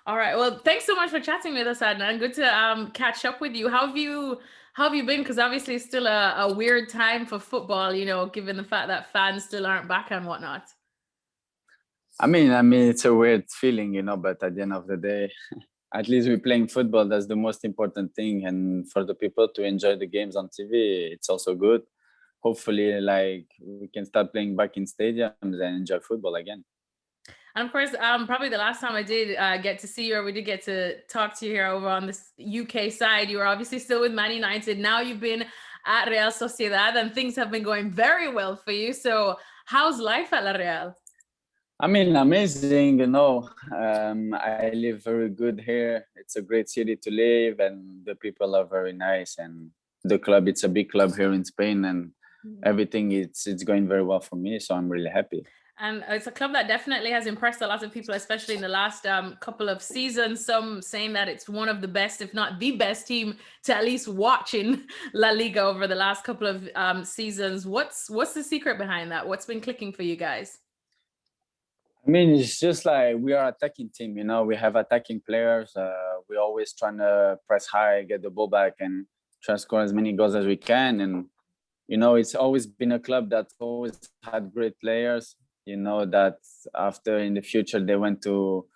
All right. Well, thanks so much for chatting with us, Adnan. Good to catch up with you. How have you been? Because obviously it's still a weird time for football, given the fact that fans still aren't back and whatnot. I mean, it's a weird feeling, but at the end of the day, at least we're playing football. That's the most important thing. And for the people to enjoy the games on TV, it's also good. Hopefully, like we can start playing back in stadiums and enjoy football again. And of course, probably the last time I did get to see you, or we did get to talk to you here over on this UK side, you were obviously still with Man United. Now you've been at Real Sociedad, and things have been going very well for you. So, how's life at La Real? I mean, amazing, I live very good here. It's a great city to live, and the people are very nice. And the club, it's a big club here in Spain, and everything it's going very well for me. So I'm really happy. And it's a club that definitely has impressed a lot of people, especially in the last couple of seasons. Some saying that it's one of the best, if not the best team to at least watch in La Liga over the last couple of seasons. What's the secret behind that? What's been clicking for you guys? I mean, it's just like we are attacking team. We have attacking players. We're always trying to press high, get the ball back, and try to score as many goals as we can. And it's always been a club that always had great players. That after in the future they went to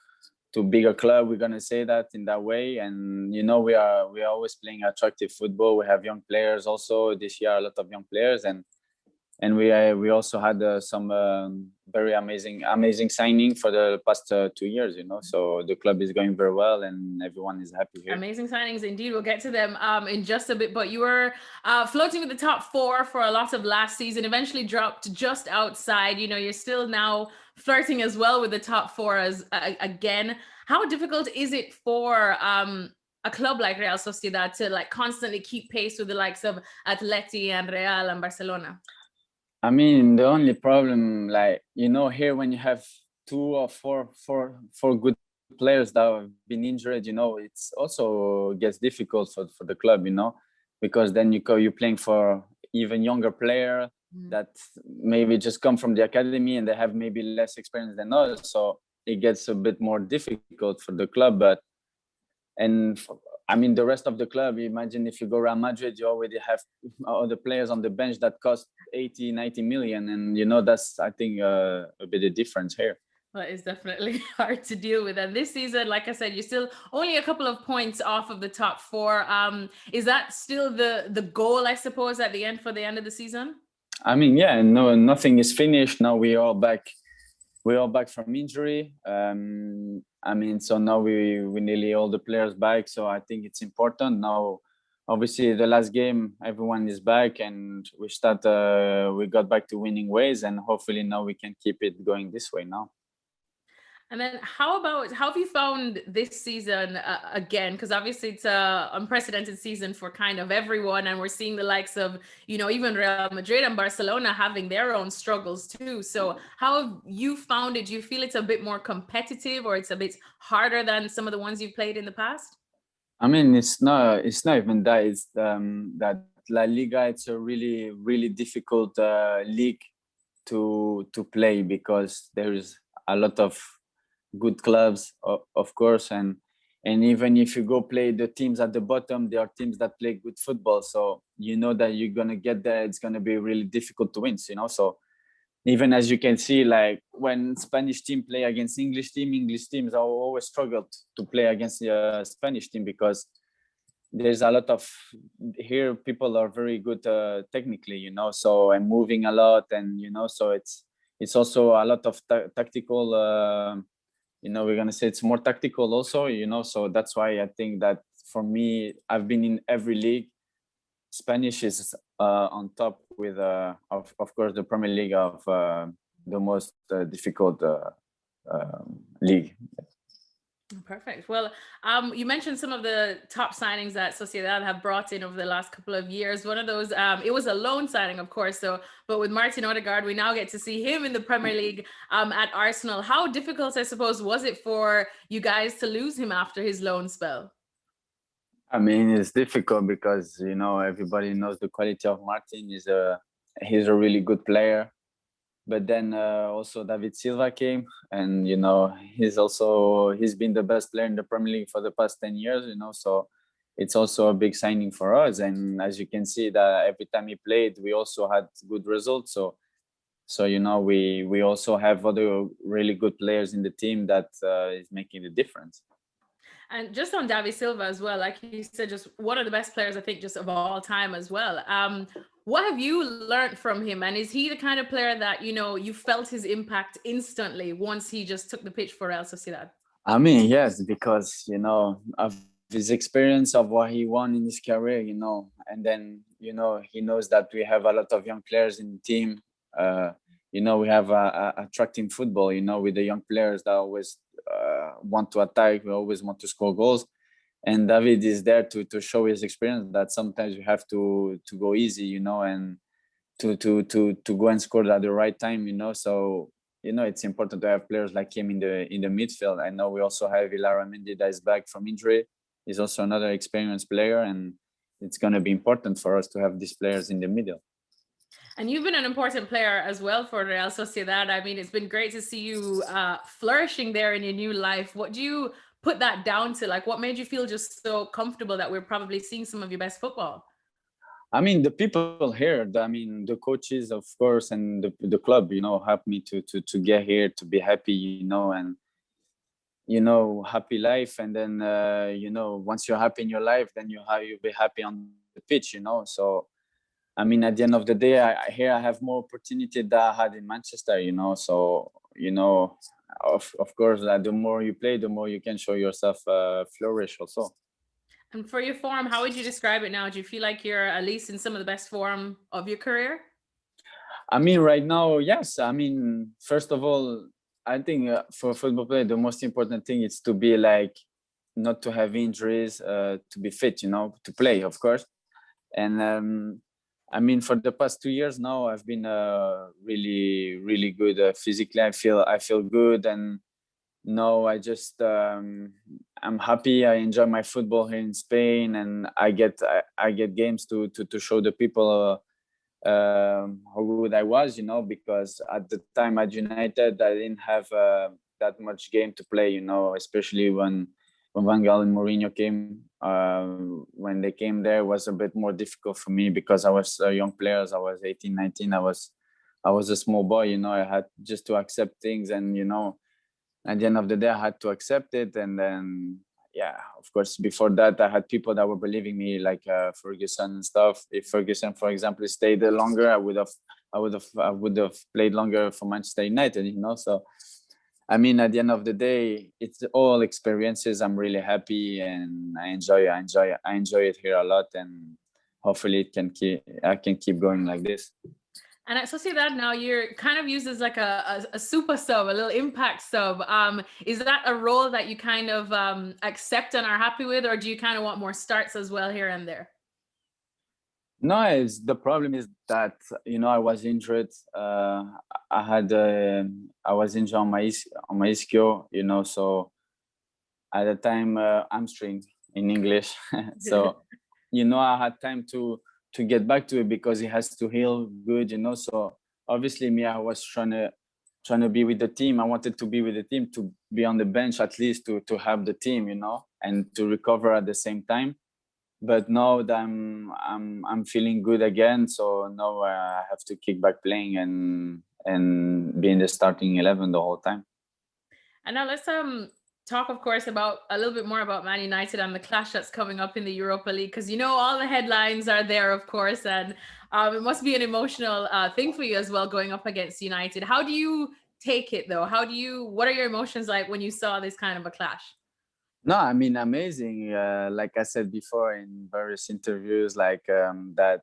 bigger club. We're gonna say that in that way. And we are always playing attractive football. We have young players also this year, a lot of young players, and we also had some very amazing signing for the past 2 years. So the club is going very well, and everyone is happy here. Amazing signings indeed. We'll get to them in just a bit. But you were floating with the top four for a lot of last season, eventually dropped just outside. You're still now flirting as well with the top four again. How difficult is it for a club like Real Sociedad to like constantly keep pace with the likes of Atleti and Real and Barcelona? I mean, the only problem, like, here when you have two or four good players that have been injured, it's also gets difficult for the club, because then you're playing for even younger player that maybe just come from the academy and they have maybe less experience than us. So it gets a bit more difficult for the club. I mean, the rest of the club, imagine if you go Real Madrid, you already have all the players on the bench that cost 80, 90 million. And, that's, I think, a bit of difference here. That is definitely hard to deal with. And this season, like I said, you're still only a couple of points off of the top four. Is that still the goal, I suppose, at the end for the end of the season? I mean, yeah, no, nothing is finished. Now we're all back from injury. I mean, so now we nearly all the players back. So I think it's important now. Obviously, the last game, everyone is back, and we got back to winning ways, and hopefully now we can keep it going this way now. And then how have you found this season again? Because obviously it's a unprecedented season for kind of everyone. And we're seeing the likes of, even Real Madrid and Barcelona having their own struggles too. So how have you found it? Do you feel it's a bit more competitive, or it's a bit harder than some of the ones you've played in the past? I mean, it's not even that. It's that La Liga, it's a really, really difficult league to play, because there is a lot of good clubs, of course, and even if you go play the teams at the bottom, there are teams that play good football, so that you're gonna get there, it's gonna be really difficult to win. So even as you can see, like when Spanish team play against English teams are always struggled to play against the Spanish team, because there's a lot of here people are very good technically, so and moving a lot, and so it's also a lot of tactical. We're gonna say it's more tactical also, so that's why I think that for me, I've been in every league. Spanish is on top with, of course, the Premier League of the most difficult league. Perfect. Well, you mentioned some of the top signings that Sociedad have brought in over the last couple of years. One of those, it was a loan signing, of course. But with Martin Odegaard, we now get to see him in the Premier League at Arsenal. How difficult, I suppose, was it for you guys to lose him after his loan spell? I mean, it's difficult because everybody knows the quality of Martin. He's a really good player. but then also David Silva came, and he's been the best player in the Premier League for the past 10 years, so it's also a big signing for us. And as you can see, that every time he played, we also had good results. So we also have other really good players in the team that is making the difference. And just on David Silva as well, like you said, just one of the best players, I think, just of all time as well. What have you learned from him? And is he the kind of player that, you felt his impact instantly once he just took the pitch for Real Sociedad? I mean, yes, because, of his experience of what he won in his career, and then, he knows that we have a lot of young players in the team. We have a attracting football, with the young players that always want to attack, we always want to score goals. And David is there to show his experience that sometimes you have to go easy, and to go and score at the right time, So, it's important to have players like him in the midfield. I know we also have Ilara Mendy that is back from injury. He's also another experienced player, and it's going to be important for us to have these players in the middle. And you've been an important player as well for Real Sociedad. I mean, it's been great to see you flourishing there in your new life. What do you put that down to? Like, what made you feel just so comfortable that we're probably seeing some of your best football? I mean, the people here, the coaches, of course, and the club, helped me to get here, to be happy, and, happy life. And then, once you're happy in your life, then you'll be happy on the pitch, So, I mean, at the end of the day, I have more opportunity than I had in Manchester, So, of course, the more you play, the more you can show yourself flourish also. And for your form, how would you describe it now? Do you feel like you're at least in some of the best form of your career? I mean, right now, yes. I mean, first of all, I think for a football player, the most important thing is to be not to have injuries, to be fit, to play, of course. And I mean, for the past 2 years now, I've been really, really good physically. I feel good, and now I just I'm happy. I enjoy my football here in Spain, and I get games to show the people how good I was, because at the time at United, I didn't have that much game to play, especially when Van Gaal and Mourinho came. When they came there, it was a bit more difficult for me because I was a young player. I was 18, 19. I was a small boy, I had just to accept things, and, at the end of the day, I had to accept it. And then, yeah, of course, before that, I had people that were believing me, like Ferguson and stuff. If Ferguson, for example, stayed longer, I would have played longer for Manchester United, So, I mean, at the end of the day, it's all experiences. I'm really happy, and I enjoy it here a lot, and hopefully I can keep going like this. And at Sociedad now, you're kind of used as like a super sub, a little impact sub. Is that a role that you kind of accept and are happy with, or do you kind of want more starts as well here and there? No, the problem is that, I was injured. I was injured on my ischio, so at the time, hamstring in English. So, I had time to get back to it because it has to heal good, So obviously, me, I was trying to be with the team. I wanted to be with the team, to be on the bench at least to have the team, and to recover at the same time. But now that I'm feeling good again, so now I have to kick back playing and be in the starting 11 the whole time. And now let's talk, of course, about a little bit more about Man United and the clash that's coming up in the Europa League, because all the headlines are there, of course, and it must be an emotional thing for you as well, going up against United. How do you take it though? What are your emotions like when you saw this kind of a clash? No, I mean, amazing. Like I said before in various interviews, that,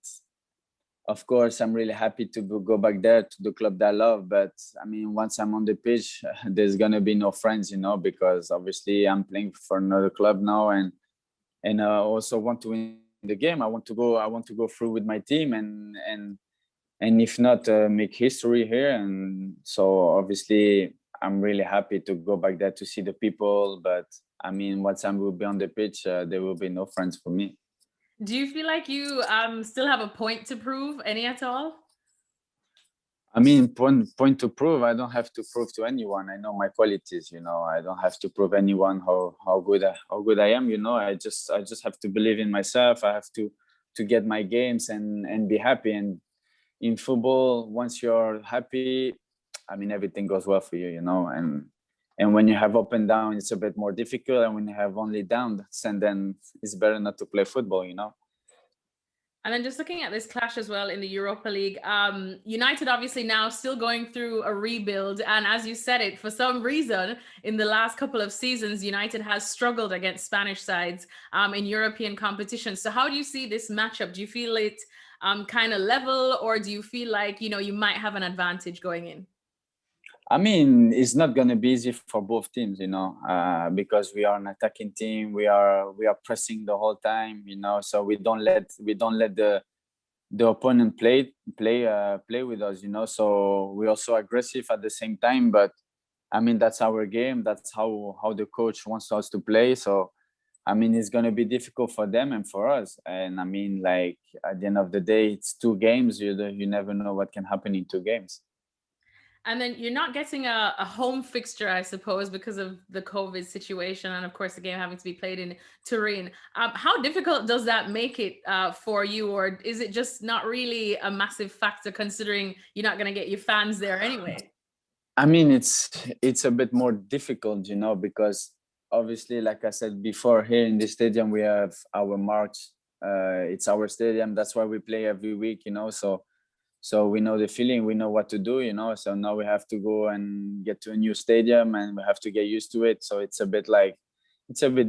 of course, I'm really happy to go back there to the club that I love. But I mean, once I'm on the pitch, there's going to be no friends, because obviously I'm playing for another club now, and I also want to win the game. I want to go through with my team and if not, make history here. And so obviously I'm really happy to go back there to see the people. But I mean, once I will be on the pitch, there will be no friends for me. Do you feel like you still have a point to prove, any at all? I mean, point to prove. I don't have to prove to anyone. I know my qualities. I don't have to prove anyone how good I am. I just have to believe in myself. I have to get my games and be happy. And in football, once you're happy, I mean, everything goes well for you. And when you have up and down, it's a bit more difficult. And when you have only down, and then it's better not to play football. And then just looking at this clash as well in the Europa League, United obviously now still going through a rebuild. And as you said it, for some reason, in the last couple of seasons, United has struggled against Spanish sides in European competitions. So how do you see this matchup? Do you feel it kind of level, or do you feel like, you might have an advantage going in? I mean, it's not going to be easy for both teams, because we are an attacking team. We are pressing the whole time, so we don't let the opponent play with us, So we're also aggressive at the same time. But I mean, that's our game. That's how the coach wants us to play. So I mean, it's going to be difficult for them and for us. And I mean, like, at the end of the day, it's 2 games. You never know what can happen in 2 games. And then you're not getting a home fixture, I suppose, because of the COVID situation. And of course, the game having to be played in Turin. How difficult does that make it for you? Or is it just not really a massive factor considering you're not going to get your fans there anyway? I mean, it's a bit more difficult, because obviously, like I said before, here in the stadium, we have our march. It's our stadium. That's why we play every week, So we know the feeling, we know what to do, So now we have to go and get to a new stadium and we have to get used to it. So it's a bit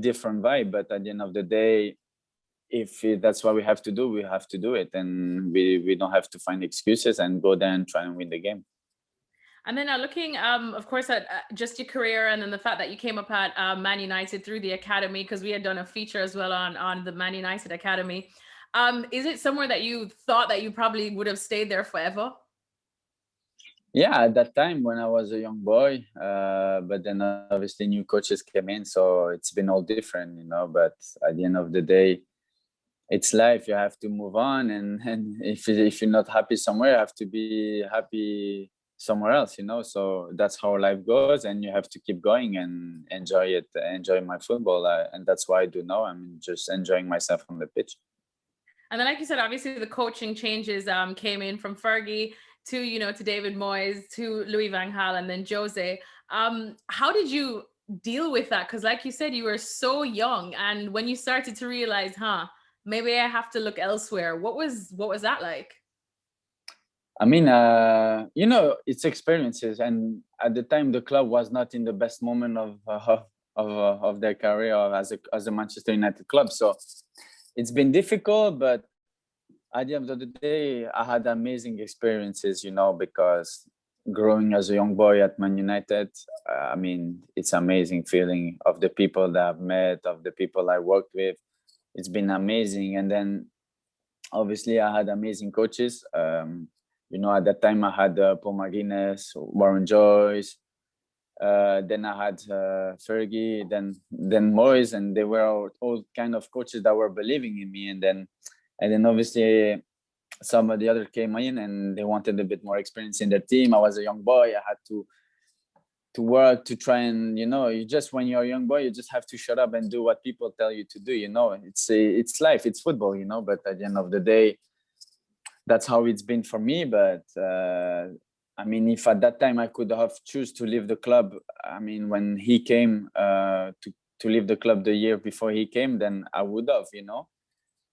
different vibe. But at the end of the day, that's what we have to do, we have to do it. And we don't have to find excuses and go there and try and win the game. And then looking, of course, at just your career and then the fact that you came up at Man United through the academy, because we had done a feature as well on the Man United academy. Is it somewhere that you thought that you probably would have stayed there forever? Yeah, at that time when I was a young boy, but then obviously new coaches came in, so it's been all different, But at the end of the day, it's life. You have to move on, and if you're not happy somewhere, you have to be happy somewhere else, So that's how life goes, and you have to keep going and enjoy it, enjoy my football, and that's what I do now. I'm just enjoying myself on the pitch. And then, like you said, obviously the coaching changes came in from Fergie to David Moyes to Louis van Gaal and then Jose. How did you deal with that? Because like you said, you were so young, and when you started to realize, maybe I have to look elsewhere. What was that like? I mean, it's experiences, and at the time the club was not in the best moment of their career as a Manchester United club. So it's been difficult, but at the end of the day, I had amazing experiences, because growing as a young boy at Man United, I mean, it's amazing feeling of the people that I've met, of the people I worked with. It's been amazing. And then obviously I had amazing coaches. At that time I had Paul McGuinness, Warren Joyce, then I had Fergie, then Moyes, and they were all kind of coaches that were believing in me. And then obviously some of the other came in and they wanted a bit more experience in their team. I was a young boy. I had to work to try and, when you're a young boy, you just have to shut up and do what people tell you to do. It's life, it's football, but at the end of the day, that's how it's been for me. But I mean, if at that time I could have choose to leave the club, I mean, when he came to leave the club the year before he came, then I would have,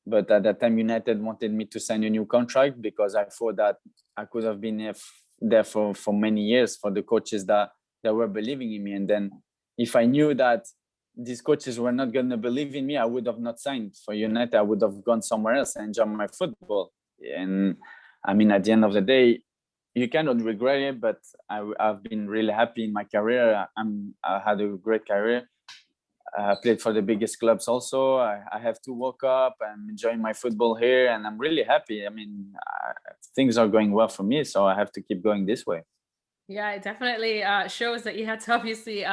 But at that time, United wanted me to sign a new contract because I thought that I could have been there for many years for the coaches that were believing in me. And then if I knew that these coaches were not going to believe in me, I would have not signed for United. I would have gone somewhere else and enjoyed my football. And I mean, at the end of the day, you cannot regret it, but I've been really happy in my career. I had a great career. I played for the biggest clubs also. I have to wake up. I'm enjoying my football here and I'm really happy. I mean, things are going well for me, so I have to keep going this way. Yeah, it definitely shows that you had to obviously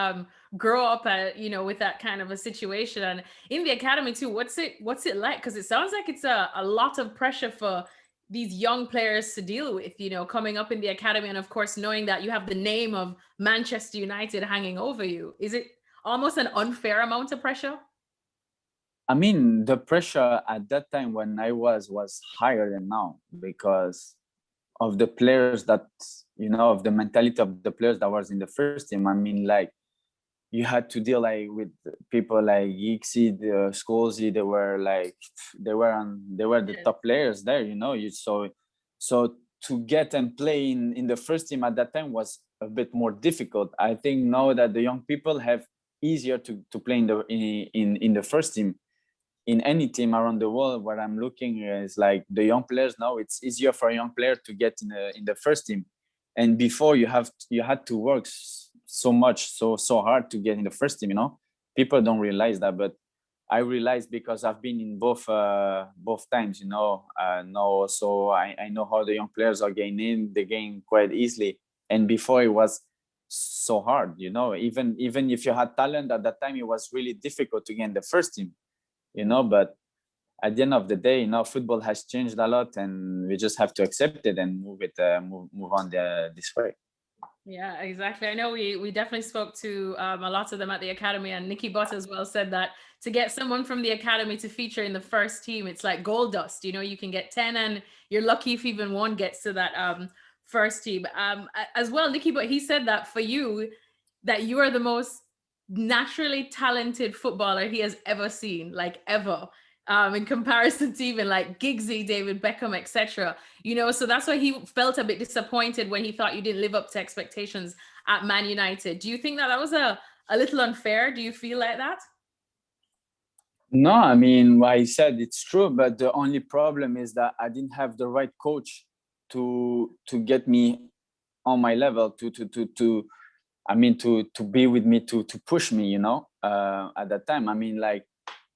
grow up, with that kind of a situation. And in the academy too, what's it like? Because it sounds like it's a lot of pressure for these young players to deal with, you know, coming up in the academy, and of course knowing that you have the name of Manchester United hanging over you? Is it almost an unfair amount of pressure? I mean, the pressure at that time when I was higher than now because of the players that, of the mentality of the players that was in the first team. I mean, like, you had to deal like with people like Gixi, the Scholzi. They were the Yes. top players there. So to get and play in the first team at that time was a bit more difficult. I think now that the young people have easier to play in the first team. In any team around the world, what I'm looking is like the young players now. It's easier for a young player to get in the first team, and before you had to work so hard to get in the first team. People don't realize that, but I realized because I've been in both times. Now, so I know how the young players are getting in. They gain quite easily, and before it was so hard. Even if you had talent at that time, it was really difficult to get in the first team. But at the end of the day, football has changed a lot, and we just have to accept it and move on this way. Yeah, exactly. I know we definitely spoke to a lot of them at the academy, and Nikki Butt as well said that to get someone from the academy to feature in the first team, it's like gold dust. You can get 10 and you're lucky if even one gets to that first team. As well, Nikki Butt, he said that for you, that you are the most naturally talented footballer he has ever seen, like ever. In comparison to even like Giggsy, David Beckham, etc. So that's why he felt a bit disappointed when he thought you didn't live up to expectations at Man United. Do you think that was a little unfair? Do you feel like that? No, I mean, what I said, it's true, but the only problem is that I didn't have the right coach to get me on my level, to be with me, to push me, at that time. I mean, like,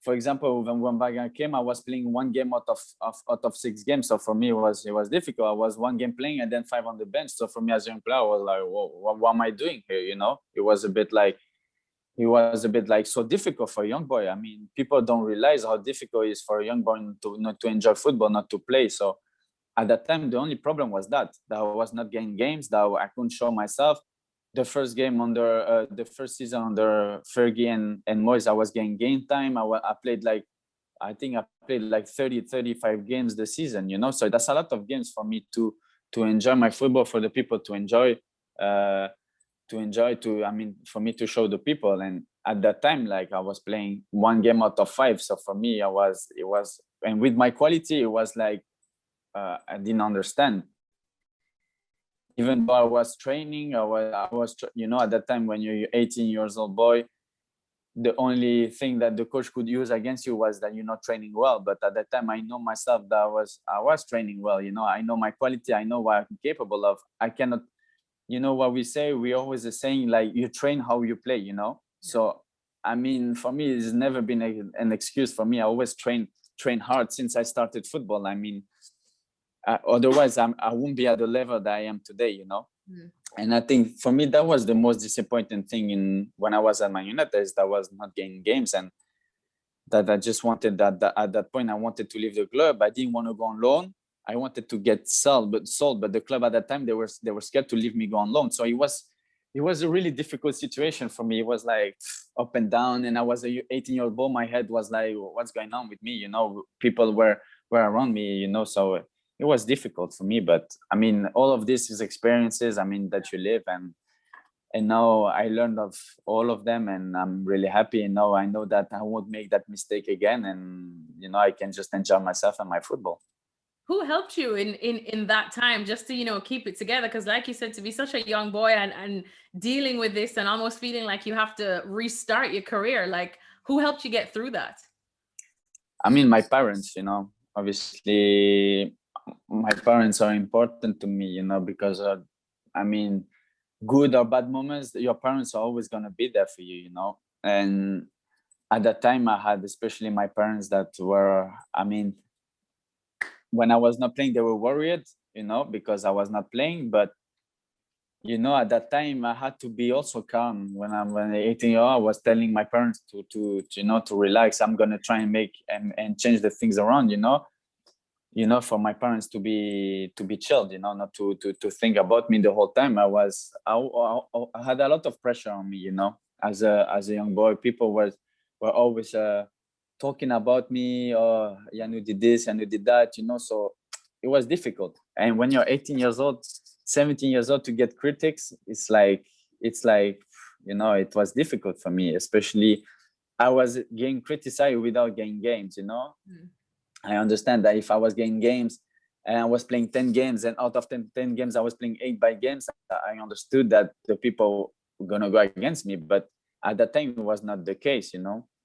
for example, when Wagner came, I was playing one game out of 6 games. So for me, it was difficult. I was one game playing and then 5 on the bench. So for me as a young player, I was like, what am I doing here? It was a bit like so difficult for a young boy. I mean, people don't realize how difficult it is for a young boy to not to enjoy football, not to play. So at that time, the only problem was that I was not getting games, that I couldn't show myself. The first game under the first season under Fergie and Moyes, I was getting game time. I played like, I think I played like 35 games this season, so that's a lot of games for me to enjoy my football, for the people to enjoy, for me to show the people. And at that time, like, I was playing one game out of 5. So for me, and with my quality, it was like, I didn't understand. Even though I was training, at that time when you're 18 years old boy, the only thing that the coach could use against you was that you're not training well. But at that time, I know myself that I was training well. I know my quality. I know what I'm capable of. I cannot, what we always are saying, like, you train how you play. Yeah. So I mean, for me, it's never been an excuse for me. I always train hard since I started football. I mean, otherwise I won't be at the level that I am today. And I think for me that was the most disappointing thing when I was at Man United, is that I was not getting games, and that I just wanted that at that point I wanted to leave the club. I didn't want to go on loan. I wanted to get sold, but the club at that time, they were scared to leave me go on loan. So it was a really difficult situation for me. It was like up and down, and I was a 18-year-old boy. My head was like, what's going on with me? People were around me, so it was difficult for me. But I mean, all of this is experiences, I mean, that you live, and now I learned of all of them, and I'm really happy. And now I know that I won't make that mistake again, and I can just enjoy myself and my football. Who helped you in that time just to keep it together? Because like you said, to be such a young boy and dealing with this and almost feeling like you have to restart your career, like, who helped you get through that? I mean, my parents, obviously my parents are important to me, because I mean, good or bad moments, your parents are always going to be there for you, and at that time I had, especially my parents, that were, I mean, when I was not playing, they were worried, because I was not playing. But, at that time I had to be also calm. When 18 years old, I was telling my parents to relax. I'm going to try and make and change the things around, for my parents to be chilled, not to think about me the whole time. I had a lot of pressure on me, as a young boy. People were always talking about me, oh, Janu did this, Janu did that, so it was difficult. And when you're 18 years old, 17 years old, to get critics, it's like it was difficult for me, especially I was getting criticized without getting games, I understand that if I was getting games and I was playing 10 games, and out of 10 games, I was playing 8 by games, I understood that the people were going to go against me. But at that time, it was not the case,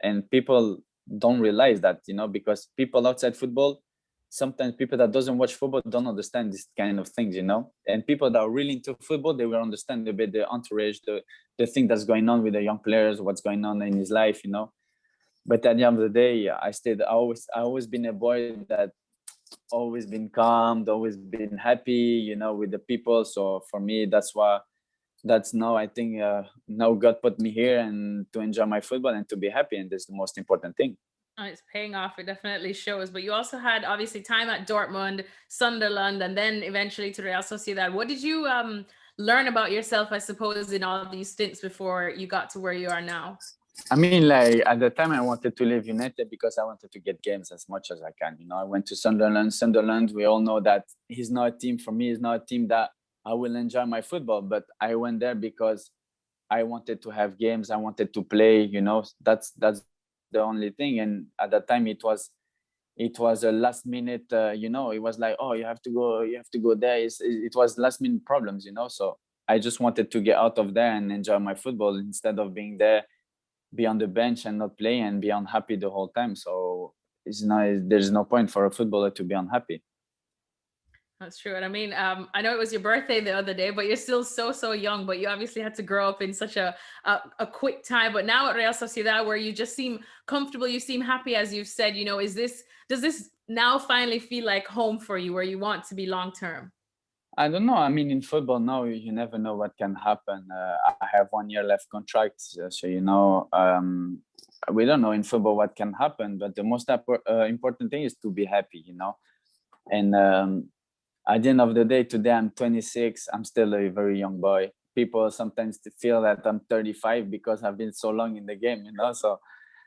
and people don't realize that, because people outside football, sometimes people that doesn't watch football don't understand this kind of things, and people that are really into football, they will understand a bit the entourage, the thing that's going on with the young players, what's going on in his life, But at the end of the day, I always been a boy that always been calm, always been happy, with the people. So for me, that's now, I think, now God put me here and to enjoy my football and to be happy. And that's the most important thing. It's paying off. It definitely shows. But you also had obviously time at Dortmund, Sunderland, and then eventually to Real Sociedad. What did you learn about yourself, I suppose, in all of these stints before you got to where you are now? I mean, like at the time I wanted to leave United because I wanted to get games as much as I can. I went to Sunderland. Sunderland, we all know that he's not a team for me. It's not a team that I will enjoy my football. But I went there because I wanted to have games. I wanted to play. That's the only thing. And at that time, it was a last minute. It was like, oh, you have to go there. It was last minute problems. So I just wanted to get out of there and enjoy my football instead of being there, be on the bench and not play and be unhappy the whole time. So there's no point for a footballer to be unhappy. That's true. And I mean, I know it was your birthday the other day, but you're still so young, but you obviously had to grow up in such a quick time. But now at Real Sociedad, where you just seem comfortable, you seem happy, as you've said, does this now finally feel like home for you, where you want to be long-term? I don't know. I mean, in football now, you never know what can happen. I have 1 year left contract, so we don't know in football what can happen. But the most important thing is to be happy, And at the end of the day, today I'm 26. I'm still a very young boy. People sometimes feel that I'm 35 because I've been so long in the game, So,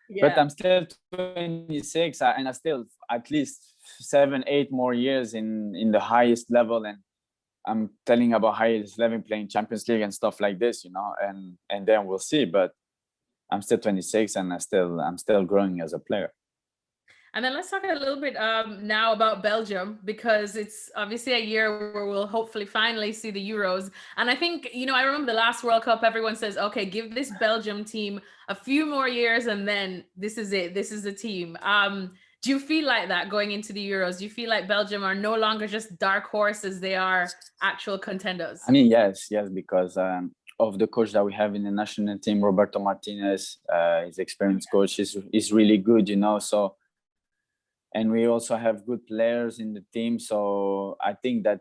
yeah. But I'm still 26, and I still at least 7-8 more years in the highest level, and I'm telling about highest level, playing Champions League and stuff like this, and then we'll see. But I'm still 26 and I'm still growing as a player. And then let's talk a little bit now about Belgium, because it's obviously a year where we'll hopefully finally see the Euros. And I think, I remember the last World Cup, everyone says, okay, give this Belgium team a few more years and then this is it. This is the team. Do you feel like that going into the Euros? Do you feel like Belgium are no longer just dark horses, they are actual contenders? I mean, yes, because of the coach that we have in the national team, Roberto Martinez, his experienced coach is really good, So, and we also have good players in the team. So I think that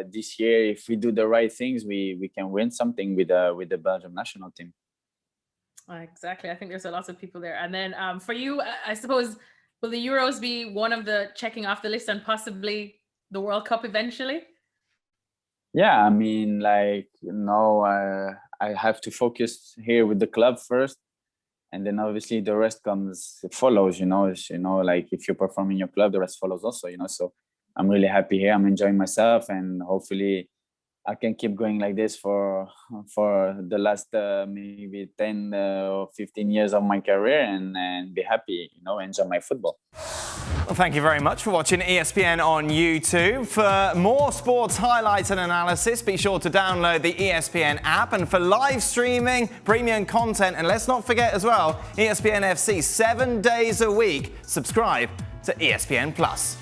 this year, if we do the right things, we can win something with the Belgium national team. Exactly. I think there's a lot of people there. And then for you, I suppose, will the Euros be one of the checking off the list and possibly the World Cup eventually? Yeah, I mean, I have to focus here with the club first, and then obviously the rest follows. Like if you perform in your club, the rest follows also. So I'm really happy here. I'm enjoying myself, and hopefully I can keep going like this for the last maybe 10 or 15 years of my career and be happy, enjoy my football. Well, thank you very much for watching ESPN on YouTube. For more sports highlights and analysis, be sure to download the ESPN app. And for live streaming, premium content, and let's not forget as well, ESPN FC 7 days a week. Subscribe to ESPN Plus.